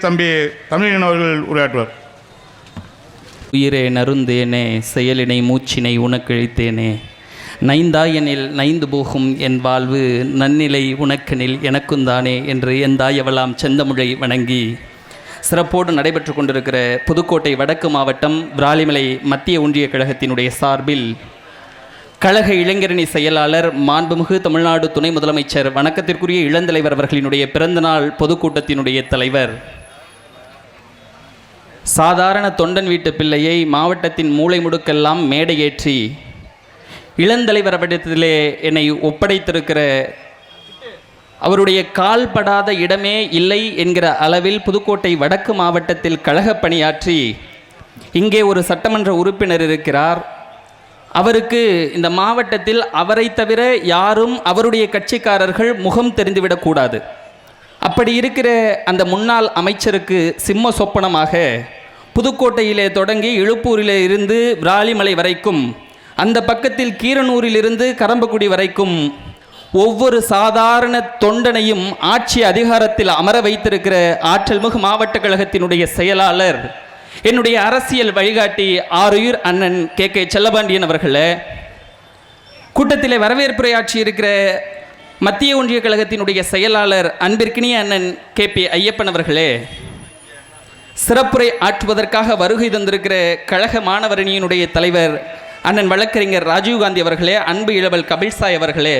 தம்பி தமிழன் அவர்கள் உரையாற்றுவார். உயிரே நருந்தேனே, செயலினை மூச்சினை உனக்கழித்தேனே, நைந்தாயனில் நைந்து போகும் என் வாழ்வு, நன்னிலை உனக்கெனில் எனக்குந்தானே என்று எந்தாயவலாம் செந்தமிழை வணங்கி சிறப்போடு நடைபெற்று கொண்டிருக்கிற புதுக்கோட்டை வடக்கு மாவட்டம் விராலிமலை மத்திய ஒன்றிய கழகத்தினுடைய சார்பில் கழக இளைஞரணி செயலாளர் மாண்புமிகு தமிழ்நாடு துணை முதலமைச்சர் வணக்கத்திற்குரிய இளந்தலைவர் அவர்களினுடைய பிறந்தநாள் பொதுக்கூட்டத்தினுடைய தலைவர், சாதாரண தொண்டன் வீட்டு பிள்ளையை மாவட்டத்தின் மூலை முடுக்கெல்லாம் மேடையேற்றி இளந்தலைவர் அவரிடத்திலே என்னை ஒப்படைத்திருக்கிற, அவருடைய கால் படாத இடமே இல்லை என்கிற அளவில் புதுக்கோட்டை வடக்கு மாவட்டத்தில் கழக பணியாற்றி இங்கே ஒரு சட்டமன்ற உறுப்பினர் இருக்கிறார். அவருக்கு இந்த மாவட்டத்தில் அவரை தவிர யாரும் அவருடைய கட்சிக்காரர்கள் முகம் தெரிந்துவிடக்கூடாது. அப்படி இருக்கிற அந்த முன்னாள் அமைச்சருக்கு சிம்ம சொப்பனமாக புதுக்கோட்டையிலே தொடங்கி இழுப்பூரிலே இருந்து விராலிமலை வரைக்கும், அந்த பக்கத்தில் கீரனூரிலிருந்து கரம்பக்குடி வரைக்கும் ஒவ்வொரு சாதாரண தொண்டனையும் ஆட்சி அதிகாரத்தில் அமர வைத்திருக்கிற ஆற்றல்மிகு மாவட்ட கழகத்தினுடைய செயலாளர், என்னுடைய அரசியல் வழிகாட்டி ஆருயிர் அண்ணன் கே செல்லபாண்டியன் அவர்களே, கூட்டத்தில் வரவேற்புரையாற்றி இருக்கிற மத்திய ஒன்றிய கழகத்தினுடைய செயலாளர் அன்பிற்கினிய அண்ணன் KP ஐயப்பன் அவர்களே, சிறப்புரை ஆற்றுவதற்காக வருகை தந்திருக்கிற கழக மாணவரணியினுடைய தலைவர் அண்ணன் வழக்கறிஞர் ராஜீவ்காந்தி அவர்களே, அன்பு இளவல் கபில்சாய் அவர்களே,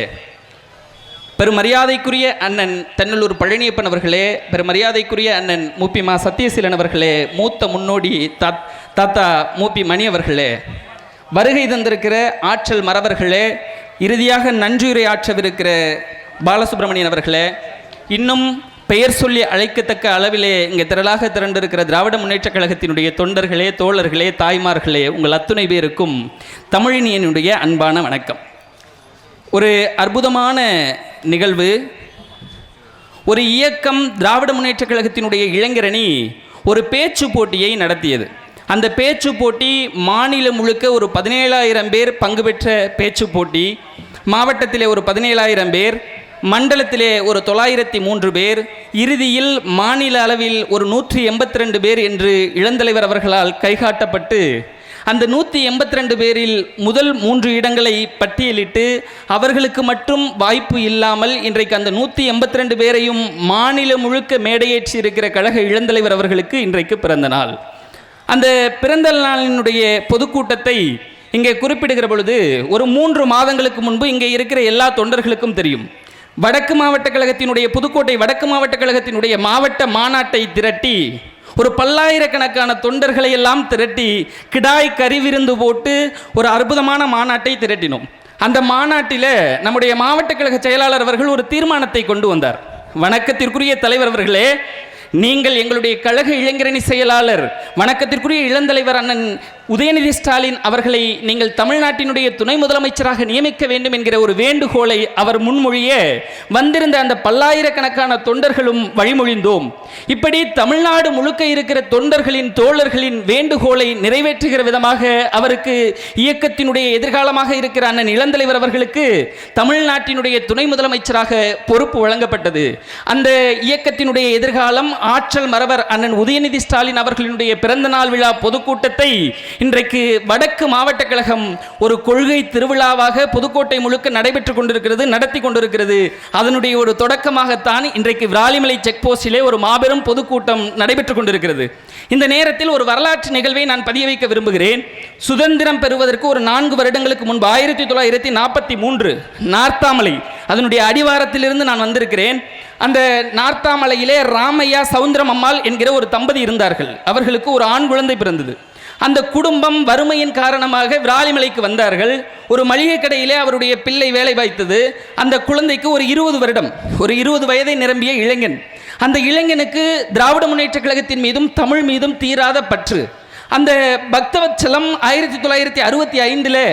பெருமரியாதைக்குரிய அண்ணன் தென்னலூர் பழனியப்பன் அவர்களே, பெருமரியாதைக்குரிய அண்ணன் மூப்பி மா சத்தியசீலன் அவர்களே, மூத்த முன்னோடி தாத்தா மூப்பி மணி அவர்களே, வருகை தந்திருக்கிற ஆற்றல் மறவர்களே, இறுதியாக நன்றியுரை ஆற்றவிருக்கிற பாலசுப்ரமணியன் அவர்களே, இன்னும் பெயர் சொல்லி அழைக்கத்தக்க அளவிலே இங்கே திரளாக திரண்டிருக்கிற திராவிட முன்னேற்ற கழகத்தினுடைய தொண்டர்களே, தோழர்களே, தாய்மார்களே, உங்கள் அத்துணை பேருக்கும் தமிழினியனுடைய அன்பான வணக்கம். ஒரு அற்புதமான நிகழ்வு. ஒரு இயக்கம், திராவிட முன்னேற்ற கழகத்தினுடைய இளைஞரணி ஒரு பேச்சு போட்டியை நடத்தியது. அந்த பேச்சு போட்டி மாநிலம் முழுக்க ஒரு 17,000 பேர் பங்கு பெற்ற பேச்சு போட்டி. மாவட்டத்திலே ஒரு 17,000 பேர், மண்டலத்திலே ஒரு 903 பேர், இறுதியில் மாநில அளவில் ஒரு 182 பேர் என்று இளந்தலைவர் அவர்களால் கைகாட்டப்பட்டு அந்த 182 பேரில் முதல் 3 இடங்களை பட்டியலிட்டு அவர்களுக்கு மட்டும் வாய்ப்பு இல்லாமல் இன்றைக்கு அந்த 182 பேரையும் மாநிலம் முழுக்க மேடையேற்றி இருக்கிற கழக இளந்தலைவர் அவர்களுக்கு இன்றைக்கு பிறந்த நாள். அந்த பிறந்த நாளினுடைய பொதுக்கூட்டத்தை இங்கே குறிப்பிடுகிற பொழுது ஒரு 3 மாதங்களுக்கு முன்பு இங்கே இருக்கிற எல்லா தொண்டர்களுக்கும் தெரியும், வடக்கு மாவட்ட கழகத்தினுடைய புதுக்கோட்டை வடக்கு மாவட்ட கழகத்தினுடைய மாவட்ட மாநாட்டை திரட்டி ஒரு பல்லாயிரக்கணக்கான தொண்டர்களை எல்லாம் திரட்டி கிடாய் கறிவிருந்து போட்டு ஒரு அற்புதமான மாநாட்டை திரட்டினோம். அந்த மாநாட்டில் நம்முடைய மாவட்ட கழக செயலாளர் அவர்கள் ஒரு தீர்மானத்தை கொண்டு வந்தார். வணக்கத்திற்குரிய தலைவர் அவர்களே, நீங்கள் எங்களுடைய கழக இளைஞரணி செயலாளர் வணக்கத்திற்குரிய இளந்தலைவர் அண்ணன் உதயநிதி ஸ்டாலின் அவர்களை நீங்கள் தமிழ்நாட்டினுடைய துணை முதலமைச்சராக நியமிக்க வேண்டும் என்கிற ஒரு வேண்டுகோளை அவர் முன்மொழிய வந்திருந்த அந்த பல்லாயிரக்கணக்கான தொண்டர்களும் வழிமொழிந்தோம். இப்படி தமிழ்நாடு முழுக்க இருக்கிற தொண்டர்களின் தோழர்களின் வேண்டுகோளை நிறைவேற்றுகிற விதமாக அவருக்கு இயக்கத்தினுடைய எதிர்காலமாக இருக்கிற அண்ணன் இளந்தலைவர் அவர்களுக்கு தமிழ்நாட்டினுடைய துணை முதலமைச்சராக பொறுப்பு வழங்கப்பட்டது. அந்த இயக்கத்தினுடைய எதிர்காலம் ஆற்றல் மறவர் அண்ணன் உதயநிதி ஸ்டாலின் அவர்களினுடைய பிறந்த நாள் விழா பொதுக்கூட்டத்தை இன்றைக்கு வடக்கு மாவட்ட கழகம் ஒரு கொள்கை திருவிழாவாக புதுக்கோட்டை முழுக்க நடைபெற்றுக் கொண்டிருக்கிறது, நடத்தி கொண்டிருக்கிறது. அதனுடைய ஒரு தொடக்கமாகத்தான் இன்றைக்கு விராலிமலை செக் போஸ்டிலே ஒரு மாபெரும் பொதுக்கூட்டம் நடைபெற்றுக் கொண்டிருக்கிறது. இந்த நேரத்தில் ஒரு வரலாற்று நிகழ்வை நான் பதிய வைக்க விரும்புகிறேன். சுதந்திரம் பெறுவதற்கு ஒரு 4 வருடங்களுக்கு முன்பு 1943 நார்த்தாமலை அதனுடைய அடிவாரத்திலிருந்து நான் வந்திருக்கிறேன். அந்த நார்த்தாமலையிலே ராமையா சவுந்தரம் அம்மாள் என்கிற ஒரு தம்பதி இருந்தார்கள். அவர்களுக்கு ஒரு ஆண் குழந்தை பிறந்தது. அந்த குடும்பம் வறுமையின் காரணமாக விராலிமலைக்கு வந்தார்கள். ஒரு மளிகை கடையிலே அவருடைய பிள்ளை வேலை வாய்த்தது. அந்த குழந்தைக்கு ஒரு 20 வருடம், ஒரு 20 வயதை நிரம்பிய இளைஞன். அந்த இளைஞனுக்கு திராவிட முன்னேற்ற கழகத்தின் மீதும் தமிழ் மீதும் தீராத பற்று. அந்த பக்தவத்சலம் 1965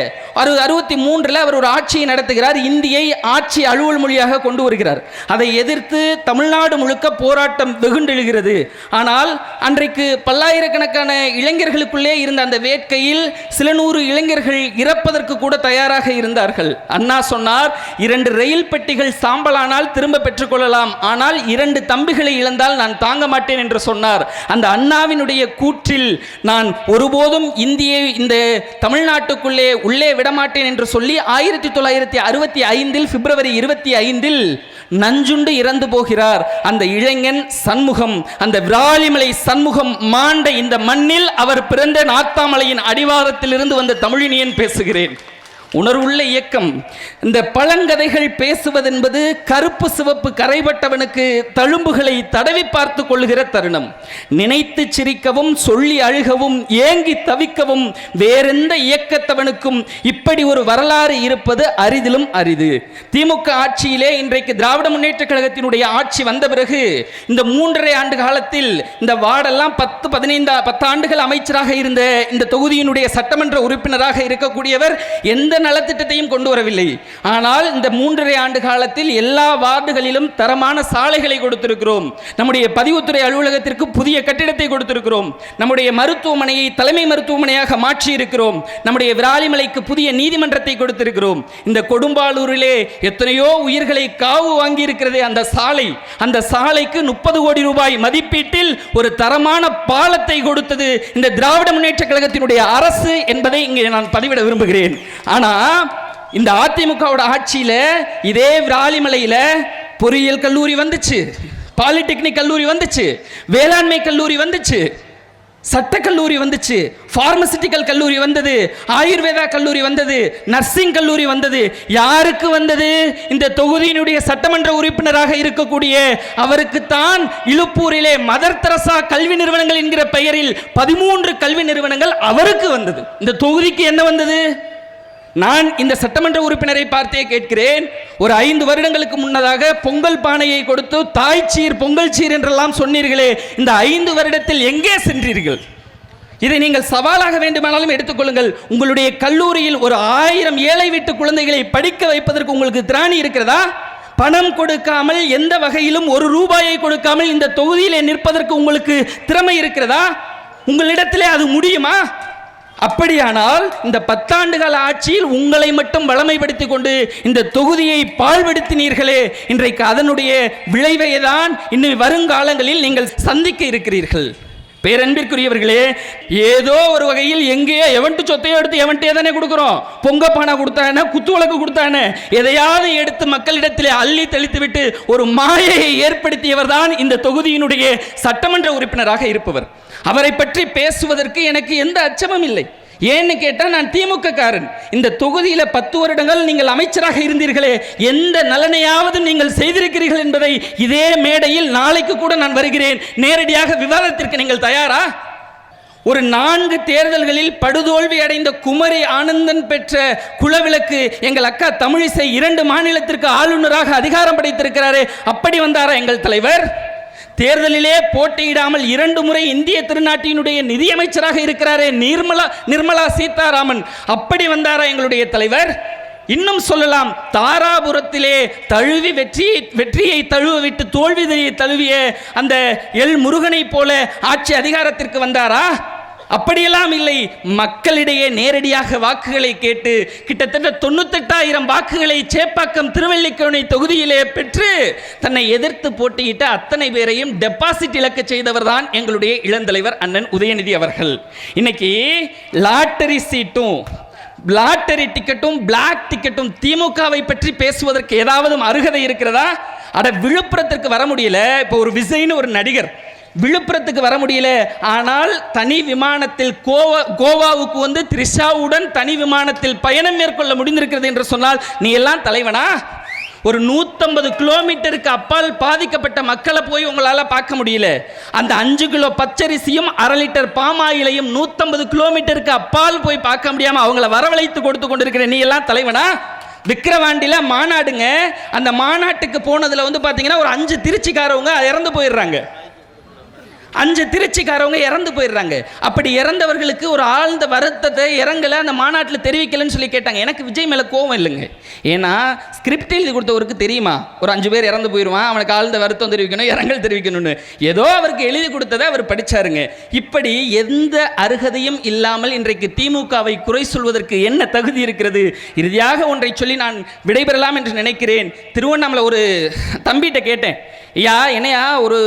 63 அவர் ஒரு ஆட்சியை நடத்துகிறார். இந்தியை ஆட்சி அலுவல் மொழியாக கொண்டு வருகிறார். அதை எதிர்த்து தமிழ்நாடு முழுக்க போராட்டம் வெகுண்டெழுகிறது. ஆனால் அன்றைக்கு பல்லாயிரக்கணக்கான இளைஞர்களுக்குள்ளே இருந்த அந்த வேட்கையில் சில நூறு இளைஞர்கள் இறப்பதற்கு கூட தயாராக இருந்தார்கள். அண்ணா சொன்னார், 2 ரயில் பெட்டிகள் சாம்பலானால் திரும்ப பெற்றுக்கொள்ளலாம், ஆனால் 2 தம்பிகளை இழந்தால் நான் தாங்க மாட்டேன் என்று சொன்னார். அந்த அண்ணாவினுடைய கூற்றில் நான் ஒருபோதும் இந்தியை இந்த தமிழ்நாட்டுக்குள்ளே உள்ளே விடமாட்டேன் என்று சொல்லி 1965 பிப்ரவரி 25 நஞ்சுண்டு இறந்து போகிறார். அந்த இளைஞன் சண்முகம், அந்த விராலிமலை சண்முகம் மாண்ட இந்த மண்ணில் அவர் பிறந்த நாத்தாமலையின் அடிவாரத்திலிருந்து வந்த தமிழினியன் பேசுகிறேன். உணர்வுள்ள இயக்கம். இந்த பழங்கதைகள் பேசுவதென்பது கருப்பு சிவப்பு கரைபட்டவனுக்கு தழும்புகளை தடவி பார்த்து கொள்ளுகிற தருணம். நினைத்து சிரிக்கவும் சொல்லி அழுகவும் ஏங்கி தவிக்கவும் வேறெந்த இயக்கத்தவனுக்கும் இப்படி ஒரு வரலாறு இருப்பது அரிதிலும் அரிது. திமுக ஆட்சியிலே இன்றைக்கு திராவிட முன்னேற்ற கழகத்தினுடைய ஆட்சி வந்த பிறகு இந்த 3.5 ஆண்டு காலத்தில் இந்த வார்டெல்லாம் 10 ஆண்டுகள் அமைச்சராக இருந்த இந்த தொகுதியினுடைய சட்டமன்ற உறுப்பினராக இருக்கக்கூடியவர் எந்த நலத்திட்டத்தையும் கொண்டு வரவில்லை. ஆனால் இந்த 3.5 ஆண்டு காலத்தில் எல்லா வார்டுகளிலும் தரமான சாலைகளை கொடுத்திருக்கிறோம். நம்முடைய பதிவுத்துறை அலுவலகத்திற்கு புதிய கட்டிடத்தை கொடுத்திருக்கிறோம். நம்முடைய மருத்துவமனையை தலைமை மருத்துவமனையாக மாற்றி இருக்கிறோம். நம்முடைய விராலிமலைக்கு புதிய நீதிமன்றத்தை கொடுத்திருக்கிறோம். இந்த கொடும்பாலூரிலே எத்தனையோ உயிர்களை காவு வாங்கி இருக்கிறது அந்த சாலைக்கு 30 கோடி ரூபாய் மதிப்பீட்டில் ஒரு தரமான பாலத்தை கொடுத்தது இந்த திராவிட முன்னேற்ற கழகத்தினுடைய அரசு என்பதை இங்கே நான் பதிவிட விரும்புகிறேன். ஆனா இந்த அதிமுகவோட ஆட்சியில இதே விராலிமலையில பொறியியல் கல்லூரி வந்துச்சு, பாலிடெக்னிக் கல்லூரி வந்துச்சு, வேளாண்மை கல்லூரி வந்துச்சு, சட்டக்கல்லூரி வந்துச்சு, பார்மசிட்டிக்கல் கல்லூரி வந்தது, ஆயுர்வேதா கல்லூரி வந்தது, நர்சிங் கல்லூரி வந்தது. யாருக்கு வந்தது? இந்த தொகுதியினுடைய சட்டமன்ற உறுப்பினராக இருக்கக்கூடிய அவருக்குத்தான். இலுப்பூரிலே மதர் தெரசா கல்வி நிறுவனங்கள் என்கிற பெயரில் 13 கல்வி நிறுவனங்கள் அவருக்கு வந்தது. இந்த தொகுதிக்கு என்ன வந்தது? நான் இந்த சட்டமன்ற உறுப்பினரை பார்த்தே கேட்கிறேன். ஒரு 5 வருடங்களுக்கு முன்னதாக பொங்கல் பானையை கொடுத்து தாய்ச்சீர் பொங்கல் சீர் என்றெல்லாம் சொன்னீர்களே, இந்த 5 வருடத்தில் எங்கே சென்றீர்கள்? இதை நீங்கள் சவாலாக வேண்டுமானாலும் எடுத்துக்கொள்ளுங்கள். உங்களுடைய கல்லூரியில் ஒரு 1000 ஏழை வீட்டு குழந்தைகளை படிக்க வைப்பதற்கு உங்களுக்கு திராணி இருக்கிறதா? பணம் கொடுக்காமல், எந்த வகையிலும் 1 ரூபாயை கொடுக்காமல் இந்த தொகுதியிலே நிற்பதற்கு உங்களுக்கு திறமை இருக்கிறதா? உங்களிடத்திலே அது முடியுமா? அப்படியானால் இந்த 10 ஆண்டுகால ஆட்சியில் உங்களை மட்டும் வளமைப்படுத்திக் கொண்டு இந்த தொகுதியை பாழ்படுத்தினீர்களே, இன்றைக்கு அதனுடைய விளைவை தான் இன்னும் வருங்காலங்களில் நீங்கள் சந்திக்க இருக்கிறீர்கள். பேரன்பிற்குரியவர்களே, ஏதோ ஒரு வகையில் எங்கேயோ எவன்ட்டு சொத்தையோ எடுத்து எவன்ட்டே தானே கொடுக்குறோம். பொங்கப்பானை கொடுத்தானே, குத்துவிளக்கு கொடுத்தானே, எதையாவது எடுத்து மக்களிடத்திலே அள்ளி தெளித்து விட்டு ஒரு மாயையை ஏற்படுத்தியவர் தான் இந்த தொகுதியினுடைய சட்டமன்ற உறுப்பினராக இருப்பவர். அவரை பற்றி பேசுவதற்கு எனக்கு எந்த அச்சமும் இல்லை. ஏன்னு கேட்டால் நான் திமுக காரன். இந்த தொகுதியில் 10 வருடங்கள் நீங்கள் அமைச்சராக இருந்தீர்களே, எந்த நலனையாவது நீங்கள் செய்திருக்கிறீர்கள் என்பதை இதே மேடையில் நாளைக்கு கூட நான் வருகிறேன். நேரடியாக விவாதத்திற்கு நீங்கள் தயாரா? ஒரு 4 தேர்தல்களில் படுதோல்வி அடைந்த குமரி ஆனந்தன் பெற்ற குலவிளக்கு எங்கள் அக்கா தமிழிசை 2 மாநிலத்திற்கு ஆளுநராக அதிகாரம் படைத்திருக்கிறாரே, அப்படி வந்தாரா எங்கள் தலைவர்? தேர்தலிலே போட்டியிடாமல் 2 முறை இந்திய திருநாட்டினுடைய நிதியமைச்சராக இருக்கிறாரே நிர்மலா சீதாராமன், அப்படி வந்தாரா எங்களுடைய தலைவர்? இன்னும் சொல்லலாம், தாராபுரத்திலே தழுவி வெற்றியை தழுவ விட்டு தோல்வியை தழுவிய அந்த எல் முருகனை போல ஆட்சி அதிகாரத்திற்கு வந்தாரா? அப்படியெல்லாம் இல்லை. மக்களிடையே நேரடியாக வாக்குகளை கேட்டு கிட்டத்தட்ட 98,000 வாக்குகளை சேப்பாக்கம் திருவல்லிக்கேணி தொகுதியிலே பெற்று தன்னை எதிர்த்து போட்டியிட்ட அத்தனை பேரையும் டெபாசிட் இழக்க செய்தவர் தான் எங்களுடைய இளந்தலைவர் அண்ணன் உதயநிதி அவர்கள். இன்னைக்கு லாட்டரி சீட்டும் லாட்டரி டிக்கெட்டும் பிளாக் டிக்கெட்டும் திமுகவை பற்றி பேசுவதற்கு ஏதாவது அருகதை இருக்கிறதா? அட, விழுப்புரத்திற்கு வர முடியல. இப்போ ஒரு விஜய்னு ஒரு நடிகர் விழுப்புரத்துக்கு வர முடியல, ஆனால் தனி விமானத்தில் கோவாவுக்கு வந்து த்ரிஷாவுடன் தனி விமானத்தில் பயணம் மேற்கொள்ள முடிந்திருக்கிறது என்று சொன்னால் நீ எல்லாம் தலைவனா? ஒரு 150 கிலோமீட்டருக்கு அப்பால் பாதிக்கப்பட்ட மக்களை போய் உங்களால் பார்க்க முடியல. அந்த 5 கிலோ பச்சரிசியும் 1/2 லிட்டர் பாமாயிலையும் 150 கிலோமீட்டருக்கு அப்பால் போய் பார்க்க முடியாமல் அவங்கள வரவழைத்து கொடுத்து கொண்டிருக்கிற நீ எல்லாம் தலைவனா? விக்கிரவாண்டியில் மாநாடுங்க, அந்த மாநாட்டுக்கு போனதில் வந்து பார்த்தீங்கன்னா ஒரு 5 திருச்சிக்காரவங்க இறந்து போயிடுறாங்க. 5 திருச்சிக்காரவங்க இறந்து போயிடுறாங்க. அப்படி இறந்தவர்களுக்கு ஒரு ஆழ்ந்த வருத்தத்தை இரங்கலை அந்த மாநாட்டில் தெரிவிக்கலன்னு சொல்லி கேட்டாங்க. எனக்கு விஜய் மேலே கோவம் இல்லைங்க. ஏன்னா ஸ்கிரிப்ட் எழுதி கொடுத்தவருக்கு தெரியுமா ஒரு 5 பேர் இறந்து போயிடுவான், அவனுக்கு ஆழ்ந்த வருத்தம் தெரிவிக்கணும், இரங்கல் தெரிவிக்கணும்னு. ஏதோ அவருக்கு எழுதி கொடுத்ததை அவர் படிச்சாருங்க. இப்படி எந்த அருகதையும் இல்லாமல் இன்றைக்கு திமுகவை குறை சொல்வதற்கு என்ன தகுதி இருக்கிறது? இறுதியாக ஒன்றை சொல்லி நான் விடைபெறலாம் என்று நினைக்கிறேன். திருவண்ணாமலை ஒரு தம்பிகிட்ட கேட்டேன், ஐயா என்னையா ஒரு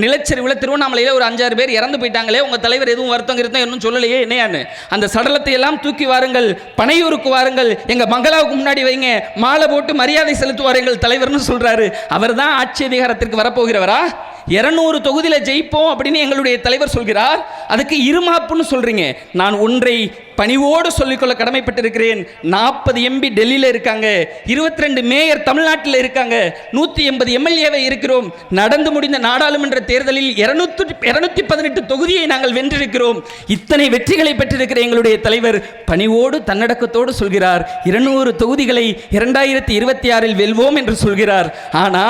நிலச்சரிவில் திருவண்ணாமலையில் ஒரு 5-6 பேர் இறந்து போயிட்டாங்களே, உங்கள் தலைவர் எதுவும் வருத்தம் இன்னும் சொல்லலையே என்னையான்னு. அந்த சடலத்தை எல்லாம் தூக்கி வாருங்கள், பனையூருக்கு வாருங்கள், எங்கள் பங்களாவுக்கு முன்னாடி வைங்க, மாலை போட்டு மரியாதை செலுத்துவார் எங்கள் தலைவர்னு சொல்கிறாரு. அவர் தான் ஆட்சி அதிகாரத்திற்கு வரப்போகிறவரா? 200 தொகுதியில் ஜெயிப்போம் அப்படின்னு எங்களுடைய தலைவர் சொல்கிறார். அதுக்கு இருமாப்புன்னு சொல்றீங்க. நான் ஒன்றை பணிவோடு சொல்லிக்கொள்ள கடமைப்பட்டிருக்கிறேன். 40 எம்பி டெல்லியில் இருக்காங்க, 22 மேயர் தமிழ்நாட்டில் இருக்காங்க, 180 எம்எல்ஏவை இருக்கிறோம். நடந்து முடிந்த நாடாளுமன்ற தேர்தலில் 218 தொகுதியை நாங்கள் வென்றிருக்கிறோம். இத்தனை வெற்றிகளை பெற்றிருக்கிற எங்களுடைய தலைவர் பணிவோடு தன்னடக்கத்தோடு சொல்கிறார் 200 தொகுதிகளை 2026 வெல்வோம் என்று சொல்கிறார். ஆனா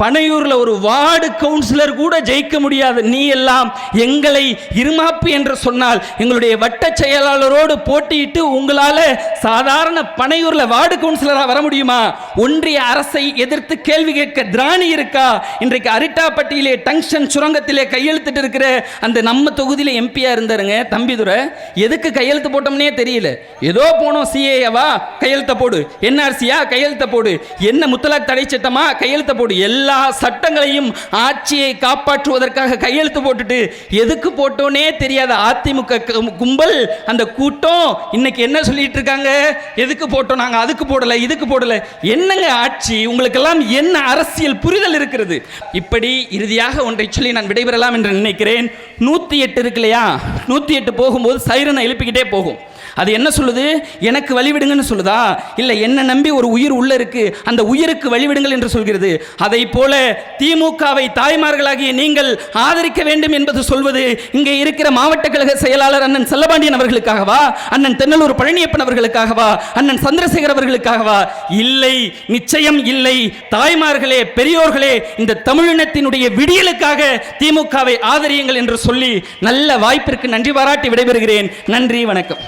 பனையூர்ல ஒரு வார்டு கவுன்சிலர் கூட ஜெயிக்க முடியாது. நீ எல்லாம் எங்களை இருமாப்பு என்று சொன்னால் எங்களுடைய வட்ட செயலாளரோடு போட்டியிட்டு உங்களால சாதாரண பனையூர்ல வார்டு கவுன்சிலரா வர முடியுமா? ஒன்றிய அரசை எதிர்த்து கேள்வி கேட்க திராணி இருக்கா? இன்றைக்கு அரிட்டாப்பட்டியிலே டங்ஷன் சுரங்கத்திலே கையெழுத்திட்டு இருக்கிற அந்த நம்ம தொகுதியில எம்பியா இருந்தாருங்க தம்பிதுரை. எதுக்கு கையெழுத்து போட்டோம்னே தெரியல. ஏதோ போனோம், சிஏவா கையெழுத்த போடு, என்ஆர்சியா கையெழுத்த போடு, என்ன முத்தலாக் தடை சட்டமா கையெழுத்த போடு, எல்லா சட்டங்களையும் ஆட்சியை காப்பாற்றுவதற்காக கையெழுத்து போட்டுட்டு எதுக்கு போட்டோனே தெரியாத அதிமுக கும்பல் அந்த கூட்டம் இன்னைக்கு என்ன சொல்லிட்டு இருக்காங்க? எதுக்கு போட்டோம் நாங்க, அதுக்கு போடல, இதுக்கு போடல. என்னங்க ஆட்சி? உங்களுக்கெல்லாம் என்ன அரசியல் புரிதல் இருக்கிறது? இப்படி இறுதியாக ஒன்றை சொல்லி நான் விடைபெறலாம் என்று நினைக்கிறேன். 108 இருக்கு இல்லையா, 108 போகும்போது சைரனை எழுப்பிக்கிட்டே போகும். அது என்ன சொல்லுது? எனக்கு வழிவிடுங்கன்னு சொல்லுதா? இல்லை, என்ன நம்பி ஒரு உயிர் உள்ள இருக்கு, அந்த உயிருக்கு வழிவிடுங்கள் என்று சொல்கிறது. அதை போல திமுகவை தாய்மார்களாகிய நீங்கள் ஆதரிக்க வேண்டும் என்பது சொல்வது இங்கே இருக்கிற மாவட்ட கழக செயலாளர் அண்ணன் செல்லபாண்டியன் அவர்களுக்காகவா? அண்ணன் தென்னலூர் பழனியப்பன் அவர்களுக்காகவா? அண்ணன் சந்திரசேகர் அவர்களுக்காகவா? இல்லை, நிச்சயம் இல்லை. தாய்மார்களே, பெரியோர்களே, இந்த தமிழினத்தினுடைய விடியலுக்காக திமுகவை ஆதரியுங்கள் என்று சொல்லி நல்ல வாய்ப்பிற்கு நன்றி பாராட்டி விடைபெறுகிறேன். நன்றி, வணக்கம்.